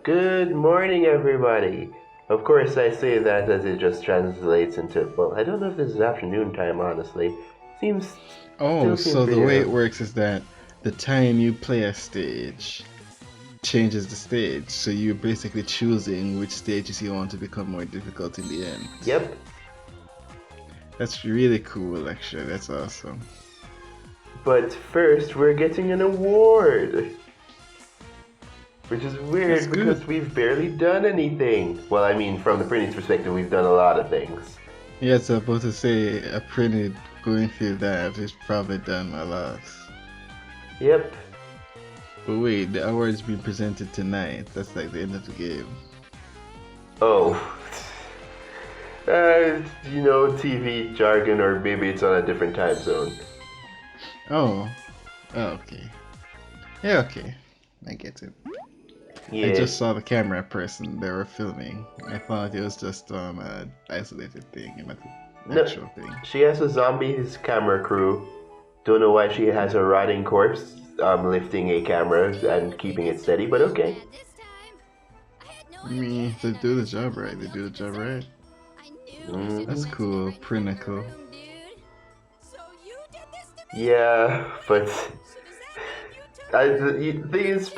Good morning, everybody. Of course, I say that as it just translates into, well, I don't know if this is afternoon time, honestly. Seems, Oh, still seems so the pretty way it early. works is that the time you play a stage changes the stage. So you're basically choosing which stages you want to become more difficult in the end. Yep, That's really cool, actually. That's awesome. but first we're getting an award. Which is That's weird good. because we've barely done anything. Well, I mean, from the Prinny's perspective, we've done a lot of things. Yeah, so I'm about to say a printed going through that is probably done a lot. Yep. But wait, the award's being presented tonight. That's like the end of the game. Oh. TV jargon, or maybe it's on a different time zone. Oh, oh okay. Yeah, okay. I get it. I Yeah. just saw the camera person they were filming. I thought it was just an isolated thing and not an No, actual thing. she has a zombie camera crew. Don't know why she has a rotting corpse lifting a camera and keeping it steady, but okay. I mean, they do the job right. They do the job right. That's Hmm. cool. Pretty cool. Yeah, but the thing is,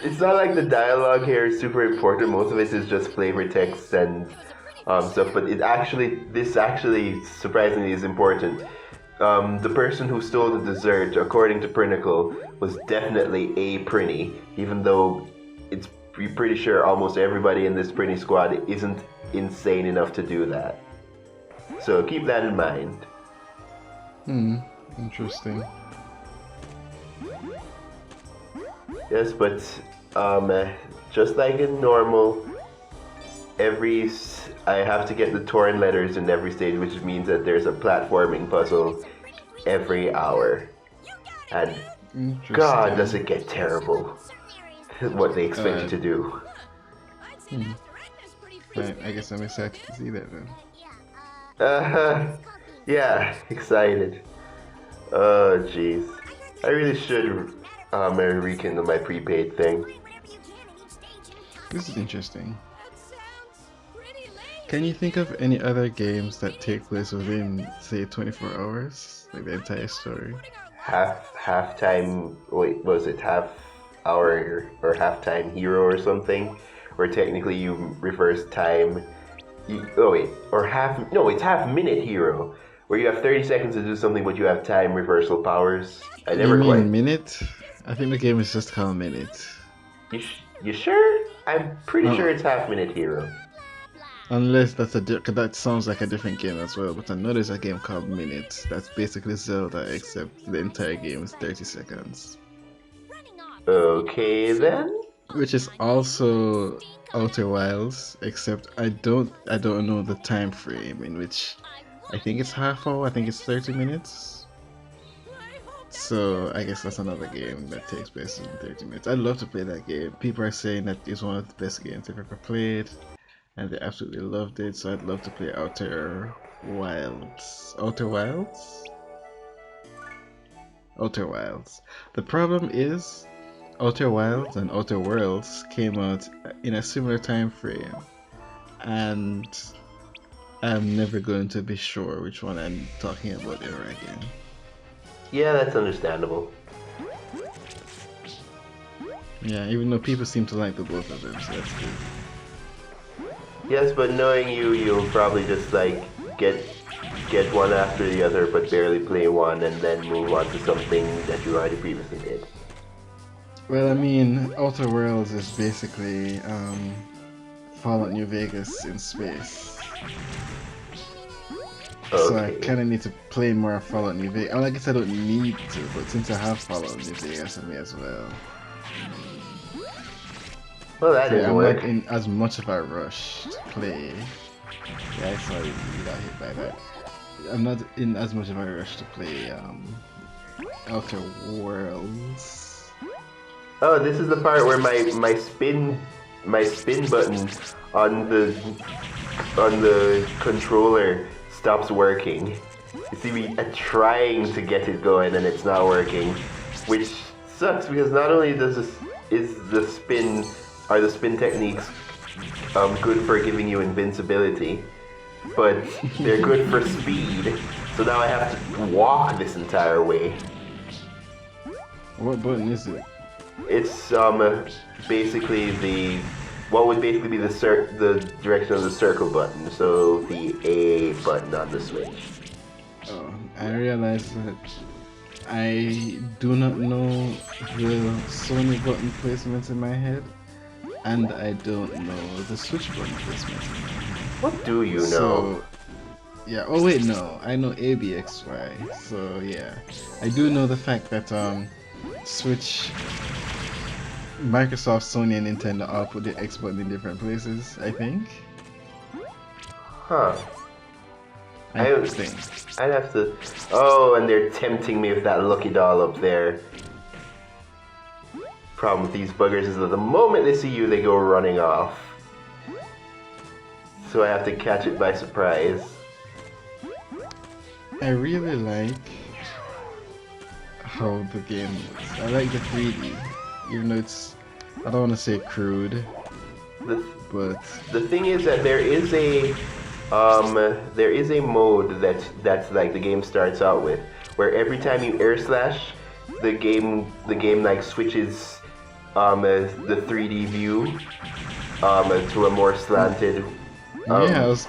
it's not like the dialogue here is super important. Most of it is just flavor text and stuff. But this actually surprisingly is important. The person who stole the dessert, according to Prinicle, was definitely a Prinny, even though it's you're pretty sure almost everybody in this Prinny squad isn't insane enough to do that. So keep that in mind. Hmm. Interesting. Yes, but um, uh, just like in normal, I have to get the torn letters in every stage, which means that there's a platforming puzzle every hour. And God, does Interesting. it get terrible what they expect you Uh. to do. Hmm. I guess I'm excited to see that then. Uh, yeah, excited. Oh, jeez. I really should rekindle my prepaid thing. This is interesting. Can you think of any other games that take place within, say, 24 hours? Like the entire story? Halftime. Wait, was it half hour or halftime hero or something? Where technically you reverse time. Oh wait, or half. No, it's half minute hero, where you have 30 seconds to do something, but you have time reversal powers. I You never quite. mean Minute? I think the game is just called Minute. You sure? I'm pretty Uh, sure it's half minute hero. unless that sounds like a different game as well. But I know there's a game called Minute that's basically Zelda, except the entire game is 30 seconds, Okay then. which is also Outer Wilds, except I don't know the time frame in which I think it's half hour. I think it's 30 minutes. So I guess that's another game that takes place in 30 minutes. I'd love to play that game. People are saying that it's one of the best games they've ever played, and they absolutely loved it. So I'd love to play Outer Wilds. Outer Wilds? Outer Wilds. The problem is, Outer Wilds and Outer Worlds came out in a similar time frame, and I'm never going to be sure which one I'm talking about ever again. Yeah, that's understandable. Yeah, even though people seem to like the both of them, so that's good. Yes, but knowing you, you'll probably just like get get one after the other, but barely play one, and then move on to something that you already previously did. Well, I mean, Outer Worlds is basically Fallout New Vegas in space. So I Okay. kind of need to play more of Fallout New Vegas. Well, I guess I don't need to, but since I have Fallout New Vegas, I may as well. Well, that So yeah, didn't I'm not work. in as much of a rush to play. Yeah, I saw you got hit by that. I'm not in as much of a rush to play Outer Worlds. Oh, this is the part where my spin button on the controller stops working. You see me trying to get it going and it's not working, which sucks because not only is the spin are the spin techniques good for giving you invincibility, but they're good for speed. So now I have to walk this entire way. What button is it? It's basically what would basically be the direction of the circle button, so the A button on the Switch. Oh, I realize that I do not know the Sony button placements in my head, and I don't know the Switch button placements in my head. What do you know? So, yeah. Oh wait, no. I know ABXY. So yeah, I do know the fact that Switch, Microsoft, Sony, and Nintendo all put the X button in different places. I think. Huh. I think. I'd have to. Oh, and they're tempting me with that lucky doll up there. Problem with these buggers is that the moment they see you, they go running off. So I have to catch it by surprise. I really like how the game looks. I like the 3D, even though it's, I don't want to say crude, but the thing is that there is a mode that's like the game starts out with, where every time you air slash, the game like switches the 3D view to a more slanted. Yeah, I was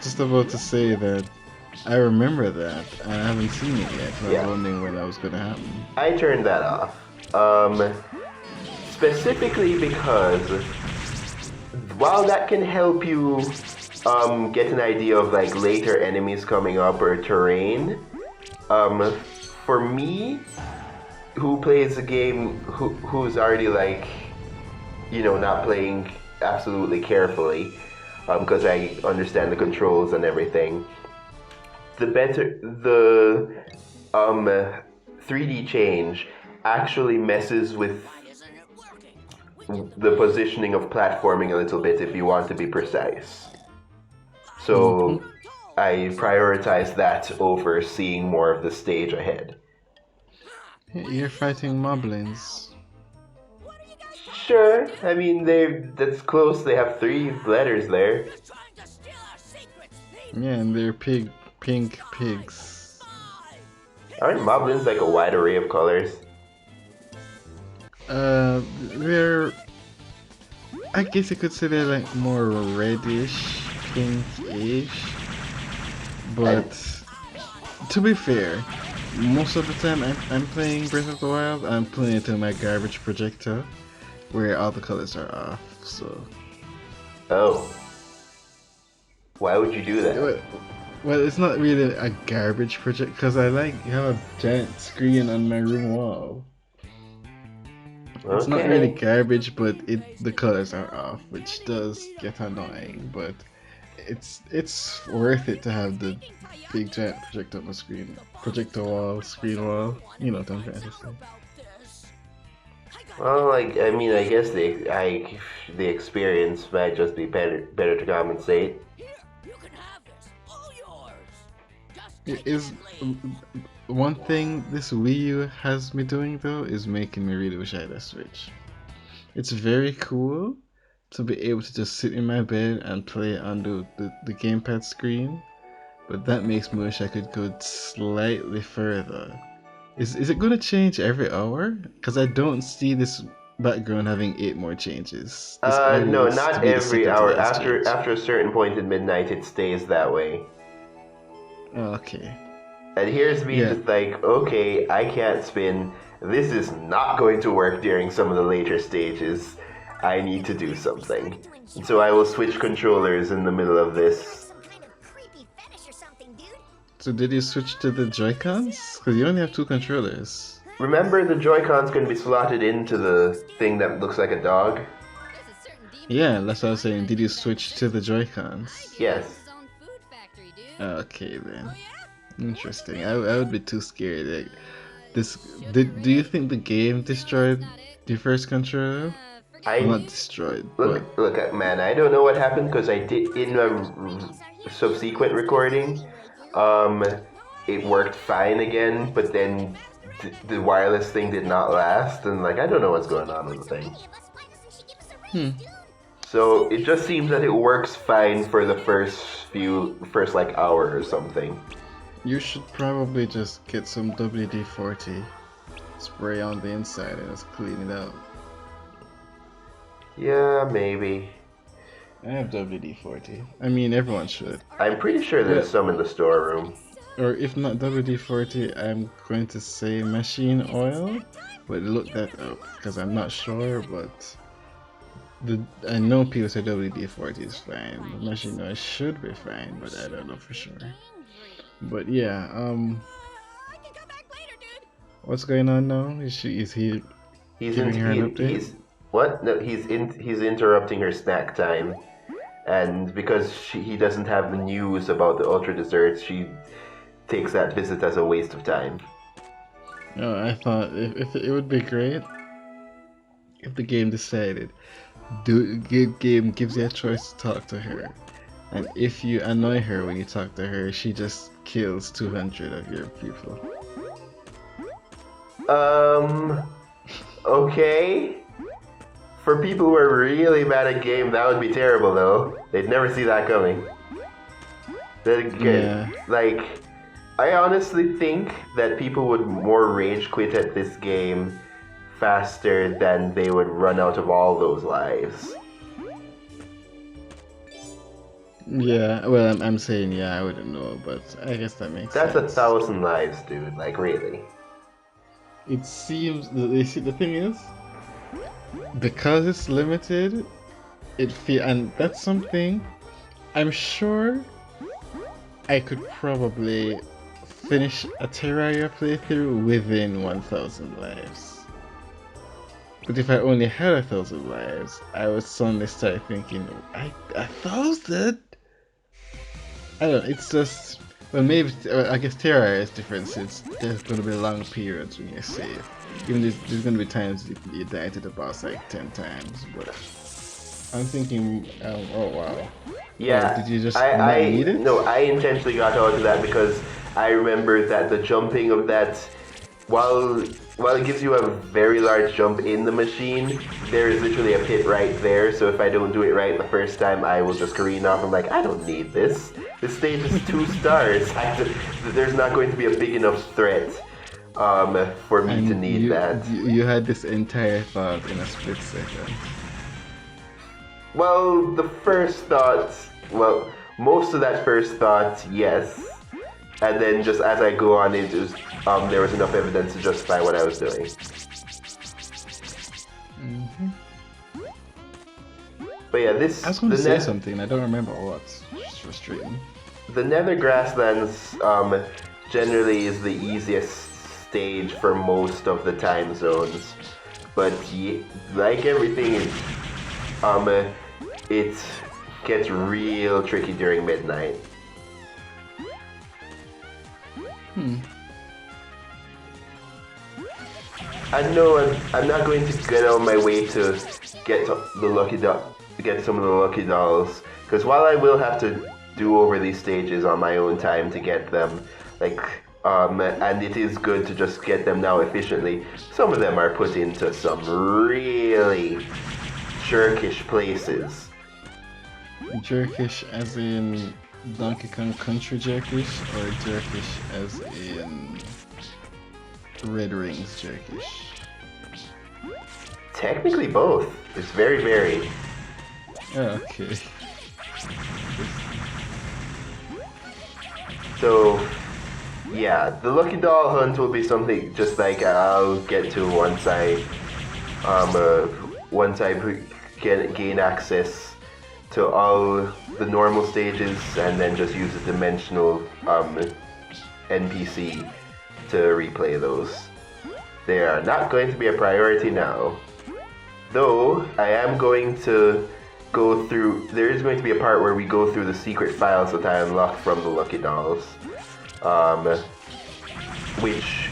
just about to say that I remember that, and I haven't seen it yet. So I was wondering when that was gonna happen. I turned that off, specifically because while that can help you get an idea of like later enemies coming up or terrain, for me, who plays a game who's already like, not playing absolutely carefully, because I understand the controls and everything. The 3D change actually messes with the positioning of platforming a little bit if you want to be precise. So I prioritize that over seeing more of the stage ahead. You're fighting moblins. Sure, I mean that's close. They have 3 letters there. Yeah, and they're pink pigs. Aren't moblins like a wide array of colors? They're, I guess you could say they're like more reddish, pinkish. But to be fair, most of the time I'm playing Breath of the Wild, I'm playing it in my garbage projector, where all the colors are off. So. Oh. Why would you do that? Well, it's not really a garbage project because I have a giant screen on my room wall. Okay. It's not really garbage, but the colors are off, which does get annoying. But it's worth it to have the big giant projector on the screen, projector wall, screen wall. You know what I'm trying to say. Well, I guess the experience might just be better to compensate. Is one thing this Wii U has me doing though is making me really wish I had a Switch. It's very cool to be able to just sit in my bed and play on the gamepad screen, but that makes me wish I could go slightly further. Is it going to change every hour? Because I don't see this background having 8 more changes. No, not every hour. After a certain point at midnight, it stays that way. Okay. And here's me just like, okay, I can't spin. This is not going to work during some of the later stages. I need to do something. And so I will switch controllers in the middle of this. So did you switch to the Joy-Cons? Because you only have 2 controllers. Remember, the Joy-Cons can be slotted into the thing that looks like a dog? Yeah, that's what I was saying. Did you switch to the Joy-Cons? Yes. Okay then. Interesting. I would be too scared. Do you think the game destroyed the first controller? Not destroyed. Look, man, I don't know what happened because I did in a subsequent recording. It worked fine again, but then the wireless thing did not last, and I don't know what's going on with the thing. Hmm. So it just seems that it works fine for the first like hour or something. You should probably just get some WD-40, spray on the inside, and just clean it out. Yeah, maybe. I have WD-40. I mean, everyone should. I'm pretty sure there's But, some in the storeroom. or if not WD-40, I'm going to say machine oil. But look that up, because I'm not sure, but I know people say WD-40 is fine. The machine oil should be fine, but I don't know for sure. But yeah, what's going on now? Is he He's giving her an update? he's what? No, he's interrupting her snack time, and because he doesn't have the news about the ultra desserts, she takes that visit as a waste of time. No, I thought if it would be great if the game decided game gives you a choice to talk to her, and if you annoy her when you talk to her, she just kills 200 of your people. Okay. For people who are really bad at game, that would be terrible, though. They'd never see that coming. Then again, Yeah. like, I honestly think that people would more rage quit at this game faster than they would run out of all those lives. Yeah, well, I'm saying yeah, I wouldn't know, but I guess that makes That's sense. 1,000 lives, dude. Like, really. It seems the thing is, because it's limited, and that's something I'm sure I could probably finish a Terraria playthrough within 1,000 lives. But if I only had 1,000 lives, I would suddenly start thinking, 1,000? I don't know, it's just, well, maybe, I guess Terraria is different since there's going to be long periods when you save. Even there's going to be times you die to the boss like 10 times, but I'm thinking, oh wow. Yeah, Did you just not need it? No, I intentionally got out of that because I remember that the jumping of that, while it gives you a very large jump in the machine, there is literally a pit right there. So if I don't do it right the first time, I will just careen off. I'm like, I don't need this. This stage is 2 stars. There's not going to be a big enough threat for me to need that. You had this entire thought in a split second. Well, most of that first thought, yes. And then just as I go on, it was, there was enough evidence to justify what I was doing. Mm-hmm. But yeah, this... I was going to say something, I don't remember what. It's frustrating. The Nether Grasslands generally is the easiest stage for most of the time zones. But like everything, it gets real tricky during midnight. I know I'm not going to get out of my way to get get some of the lucky dolls, because while I will have to do over these stages on my own time to get them, like and it is good to just get them now efficiently, some of them are put into some really jerkish places. Jerkish as in Donkey Kong Country jerkish, or jerkish as in Red Rings jerkish? Technically both. It's very varied. Oh, okay. So, yeah, the Lucky Doll hunt will be something just like I'll get to once I gain access to all the normal stages, and then just use a dimensional NPC to replay those. They are not going to be a priority now. Though, I am going to go through, there is going to be a part where we go through the secret files that I unlocked from the Lucky Dolls. Which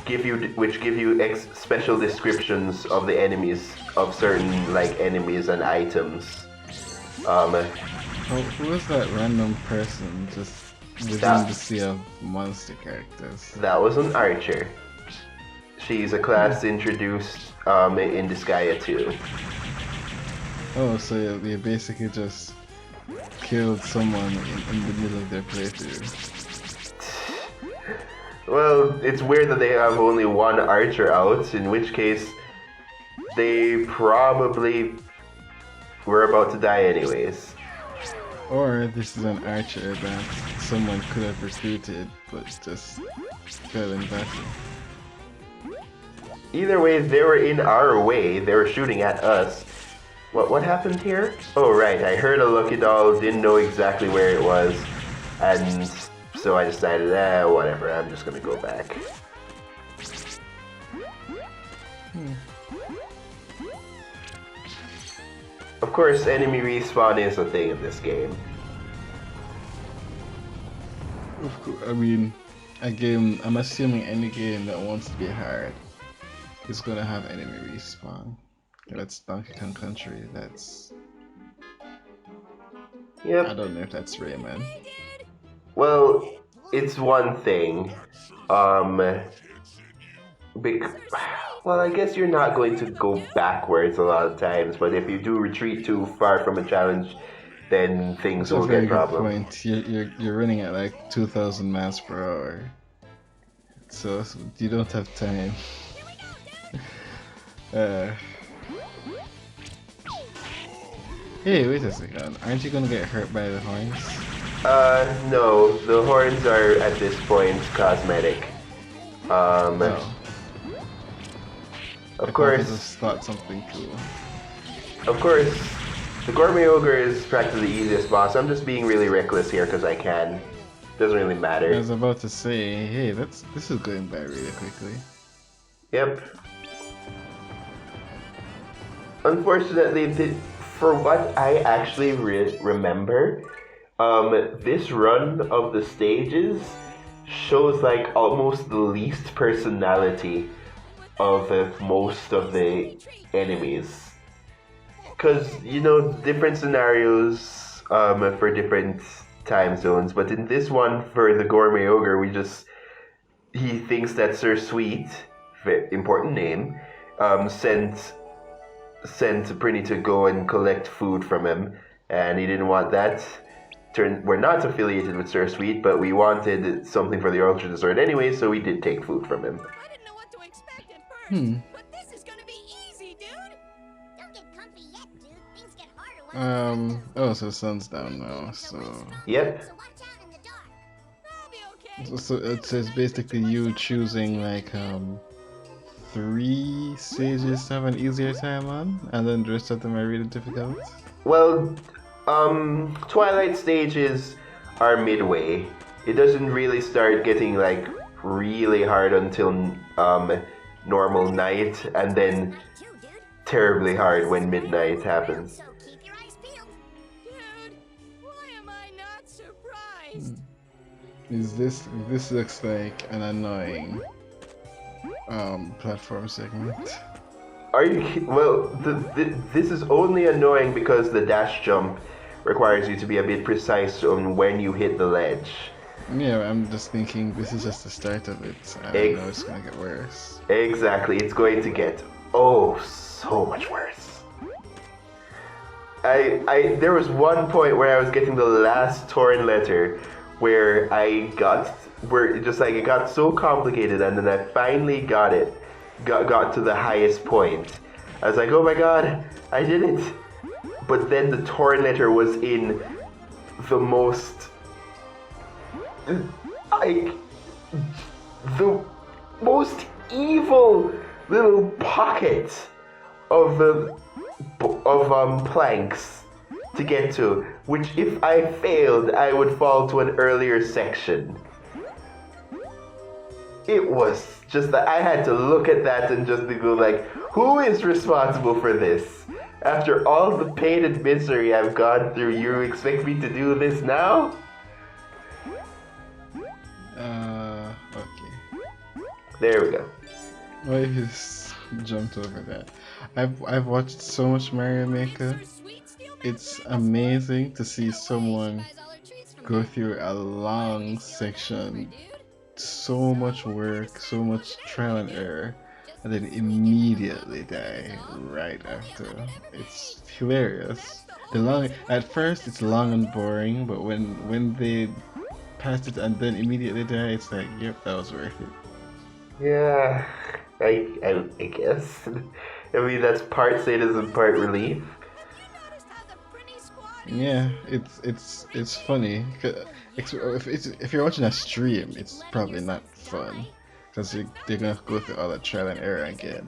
give you special descriptions of the enemies, of certain like enemies and items. Who was that random person just within the sea of monster characters? That was an archer. She's a class introduced in Disgaea 2. Oh, so you basically just killed someone in the middle of their playthrough. Well, it's weird that they have only one archer out, in which case they probably were about to die anyways. Or this is an archer that someone could have recruited, but just fell in battle. Either way, they were in our way. They were shooting at us. What happened here? Oh, right. I heard a lucky doll, didn't know exactly where it was, and so I decided, whatever, I'm just gonna go back. Of course, enemy respawn is a thing in this game. Of course, I mean, a game, I'm assuming any game that wants to be hard is gonna have enemy respawn. That's Donkey Kong Country, that's... Yep. I don't know if that's Rayman. Well, it's one thing. Well, I guess you're not going to go backwards a lot of times, but if you do retreat too far from a challenge, then things That's will a very get good problems. point. You're running at like 2,000 miles per hour, so you don't have time. Hey, wait a second. Aren't you gonna get hurt by the horns? No, the horns are at this point cosmetic. Oh, I Of thought I course, just thought something cool. of course, the Gourmet Ogre is practically the easiest boss. I'm just being really reckless here because I can. Doesn't really I matter. was about to say, hey, this is going by really quickly. Yep. Unfortunately, for what I actually remember, this run of the stages shows like almost the least personality of most of the enemies. Because, you know, different scenarios for different time zones, but in this one, for the Gourmet Ogre, he thinks that Sir Sweet, important name, sent Prinny to go and collect food from him, and he didn't want that. We're not affiliated with Sir Sweet, but we wanted something for the Ultra Dessert anyway, so we did take food from him. I didn't know what to expect at first, but this is gonna be easy, dude. Don't get comfy yet, dude. Things get harder when Oh, so the sun's down now, so... Yep. so watch out in the dark. I'll be okay. So it's basically you choosing like, 3 stages to have an easier time on, and then the rest of them are really difficult? Well, Twilight stages are midway. It doesn't really start getting like really hard until normal night, and then Night too, dude. terribly hard when midnight happens. So keep your eyes peeled. Dude, why am I not surprised? This looks like an annoying platform segment. Are you well? This is only annoying because the dash jump requires you to be a bit precise on when you hit the ledge. Yeah, I'm just thinking this is just the start of it. I don't know it's gonna get worse. Exactly, it's going to get so much worse. There was one point where I was getting the last torn letter where it got so complicated, and then I finally got it. Got to the highest point. I was like, oh my god, I did it. But then the torn letter was in the most the most evil little pocket of planks to get to, which if I failed, I would fall to an earlier section. It was just that I had to look at that and just go like, who is responsible for this? After all the pain and misery I've gone through, you expect me to do this now? Okay. There we go. What if you just jumped over that? I've watched so much Mario Maker. It's amazing to see someone go through a long section. So much work, so much trial and error, and then immediately die right after. It's hilarious. At first it's long and boring, but when they pass it and then immediately die, it's like, yep, that was worth it. Yeah, I guess. I mean, that's part sadism, part relief. Yeah, it's funny. If you're watching a stream, it's probably not fun because they're gonna go through all that trial and error again.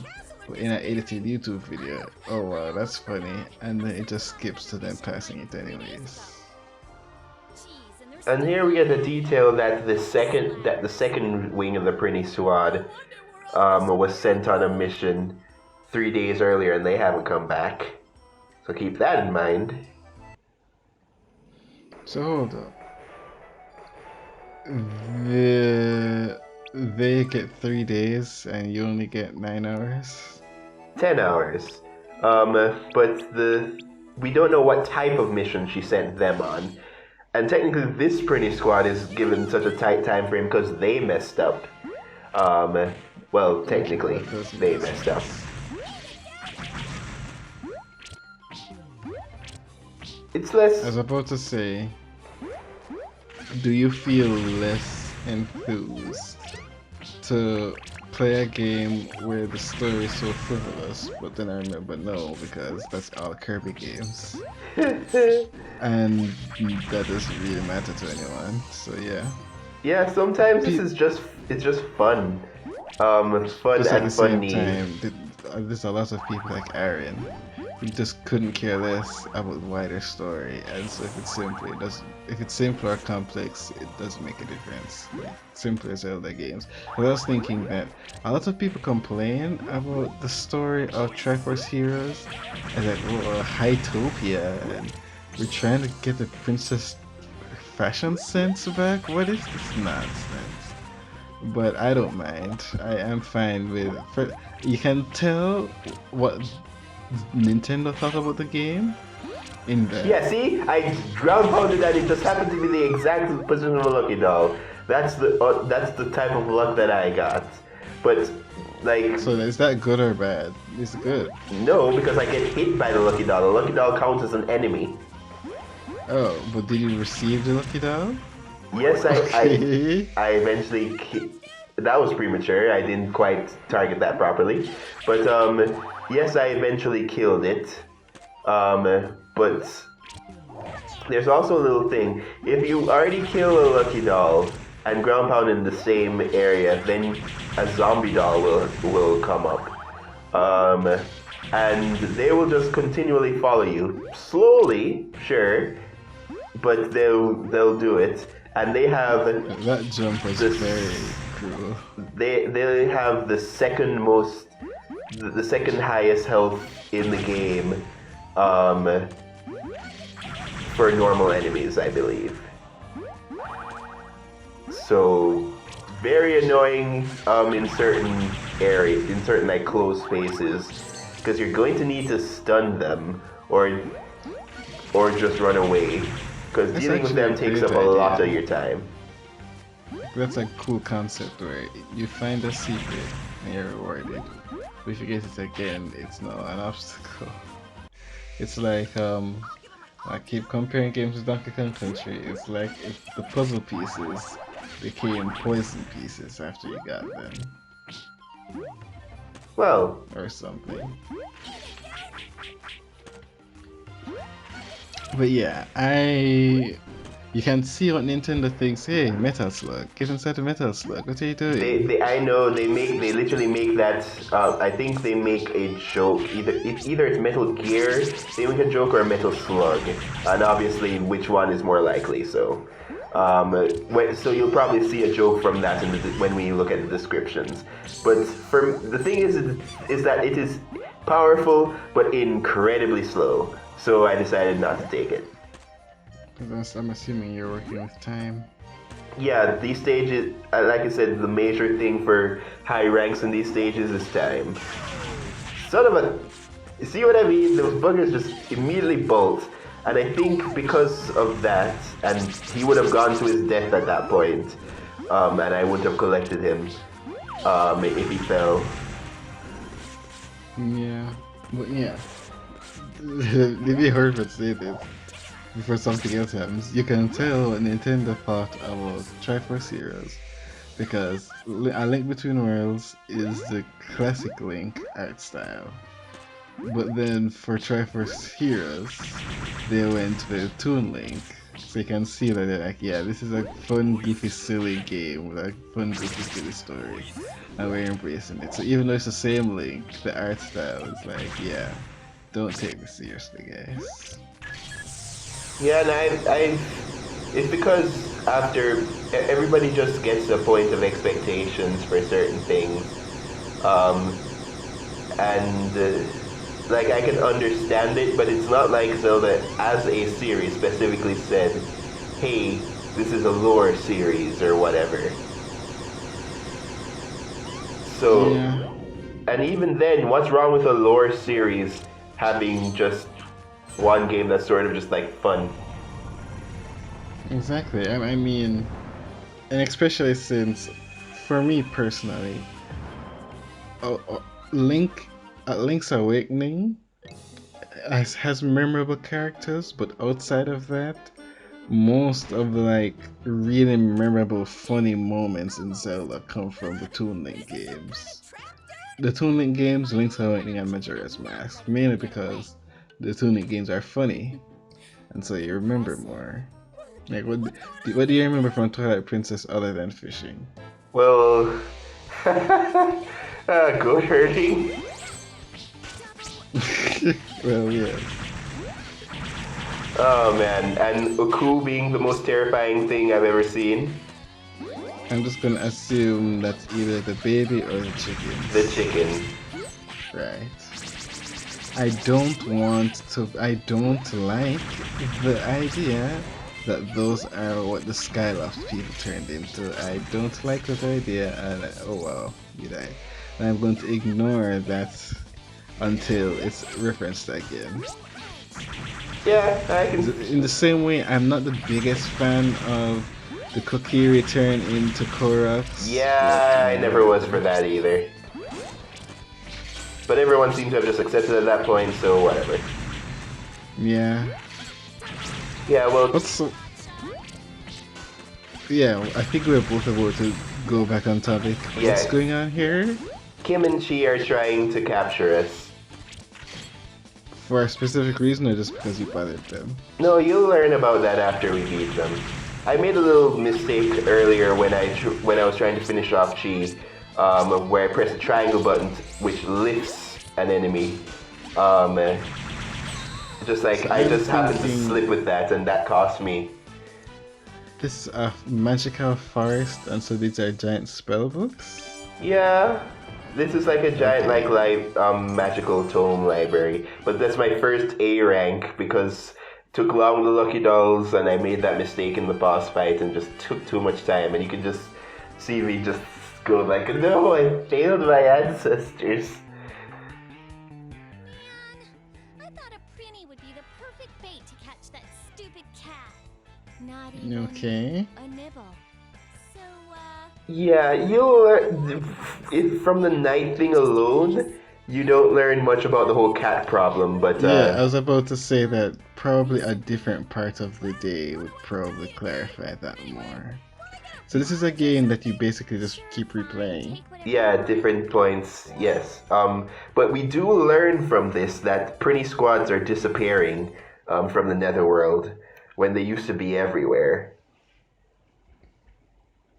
But in an edited YouTube video, oh wow, that's funny, and then it just skips to them passing it anyways. And here we get the detail that the second wing of the Prinny squad was sent on a mission 3 days earlier, and they haven't come back. So keep that in mind. So hold up. They get 3 days and you only get 9 hours? 10 hours. But we don't know what type of mission she sent them on. And technically this Prinny squad is given such a tight time frame because they messed up. Well, technically, they messed up. It's less... I was about to say, do you feel less enthused to play a game where the story is so frivolous? But then I remember, no, because that's all Kirby games. And that doesn't really matter to anyone, so yeah. Yeah, sometimes it's just fun. Fun Just at and the same funny. time, there's a lot of people like Aaron who just couldn't care less about the wider story, and so if it's simple or complex, it doesn't make a difference. Like, simpler Zelda games. But I was thinking that a lot of people complain about the story of Triforce Heroes and like, oh, Hytopia, and we're trying to get the princess fashion sense back. What is this nonsense? But I don't mind. I am fine with. You can tell what Nintendo thought about the game in there. Yeah, see? I ground pounded that it just happened to be the exact position of a lucky doll. That's the type of luck that I got. But, like... So is that good or bad? It's good. No, because I get hit by the lucky doll. The lucky doll counts as an enemy. Oh, but did you receive the lucky doll? Yes, Okay. I eventually... That was premature. I didn't quite target that properly. But, yes, I eventually killed it. But there's also a little thing. If you already kill a lucky doll and ground pound in the same area, then a zombie doll will come up. And they will just continually follow you. Slowly, sure, but they'll do it. And they have... That jump was very cruel. They have the second highest health in the game for normal enemies, I believe. So very annoying in certain areas, in certain like closed spaces, because you're going to need to stun them or just run away, because dealing with them takes up a lot of your time. That's a cool concept where you find a secret and you're rewarded. But if you get it again, it's not an obstacle. It's like I keep comparing games with Donkey Kong Country. It's like if the puzzle pieces became poison pieces after you got them. Well, Or something. But yeah, you can see what Nintendo thinks. Hey, Metal Slug, get inside the Metal Slug. What are you doing? I know they literally make that. I think they make a joke. Either it's Metal Gear, they make a joke, or Metal Slug, and obviously which one is more likely. So, so you'll probably see a joke from that when we look at the descriptions. But the thing is that it is powerful but incredibly slow. So I decided not to take it. Because I'm assuming you're working with time. Yeah, these stages, like I said, the major thing for high ranks in these stages is time. Son of a... See what I mean? Those buggers just immediately bolt. And I think because of that, and he would have gone to his death at that point, and I wouldn't have collected him if he fell. Yeah, but yeah, it'd be hard to say this before something else happens. You can tell what Nintendo thought about Triforce Heroes because A Link Between Worlds is the classic Link art style. But then for Triforce Heroes, they went with Toon Link. So you can see that they're like, yeah, this is a fun, goofy, silly game with a fun, goofy, silly story. And we're embracing it. So even though it's the same Link, the art style is like, yeah, don't take this seriously, guys. Yeah, and it's because after everybody just gets a point of expectations for certain things, and like I can understand it, but it's not like Zelda as a series specifically said, "Hey, this is a lore series" or whatever. So, Yeah, and even then, what's wrong with a lore series having just one game that's sort of just like fun? exactly. I mean, and especially since, for me personally, Link, Link's Awakening has memorable characters, but outside of that, most of the like really memorable funny moments in Zelda come from the Toon Link games. The Toon Link games, Link's Awakening and Majora's Mask, mainly because the Toon Link games are funny, and so you remember more. Like what do you remember from Twilight Princess other than fishing? Well, goat herding. Well, yeah. Oh man, and Uku being the most terrifying thing I've ever seen. I'm just gonna assume that's either the baby or the chickens. The chicken. Right. I don't like the idea that those are what the Skyloft people turned into. I don't like that idea, and oh well, you die. And I'm going to ignore that until it's referenced again. Yeah, I can. In the same way, I'm not the biggest fan of the Kokiri turn into Koroks. Yeah, I never was for that either. But everyone seems to have just accepted at that point, so whatever. Yeah. Yeah, well, Yeah, I think we're both about to go back on topic. Yeah. What's going on here? Kim and Chi are trying to capture us. For a specific reason or just because you bothered them? No, you'll learn about that after we beat them. I made a little mistake earlier when I was trying to finish off Chi, where I pressed the triangle button, which lifts an enemy. Just like I just happened to slip with that, and that cost me. This is a magical forest, and so these are giant spell books? Yeah, this is like a giant magical tome library, but that's my first A rank because it took long the Lucky Dolls, and I made that mistake in the boss fight and just took too much time, and you can just see me just go like, no, I failed my ancestors. I thought a Prinny would be the perfect bait to catch that stupid cat. Not even Okay. a nibble. So, Yeah, you'll learn from the night thing alone. You don't learn much about the whole cat problem, but Yeah, I was about to say that probably a different part of the day would probably clarify that more. So this is a game that you basically just keep replaying. yeah, different points, yes. But we do learn from this that Prinny squads are disappearing from the Netherworld when they used to be everywhere.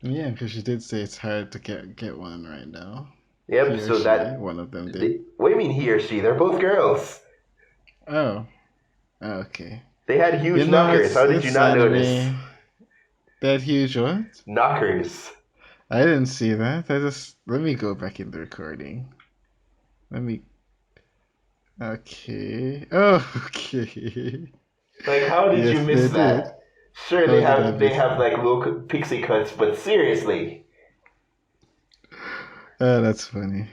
Yeah, because you did say it's hard to get one right now. Yep, He or so she, that. one of them did. What do you mean he or she? They're both girls. Oh, okay. They had huge You know, knockers. How did you not notice? That huge what? Knockers. I didn't see that. Let me go back in the recording. Let me. Okay. Oh, okay. Like, how did Yes, you miss they that? did. Sure, How they did I have miss that? like little pixie cuts, but seriously. Oh, that's funny.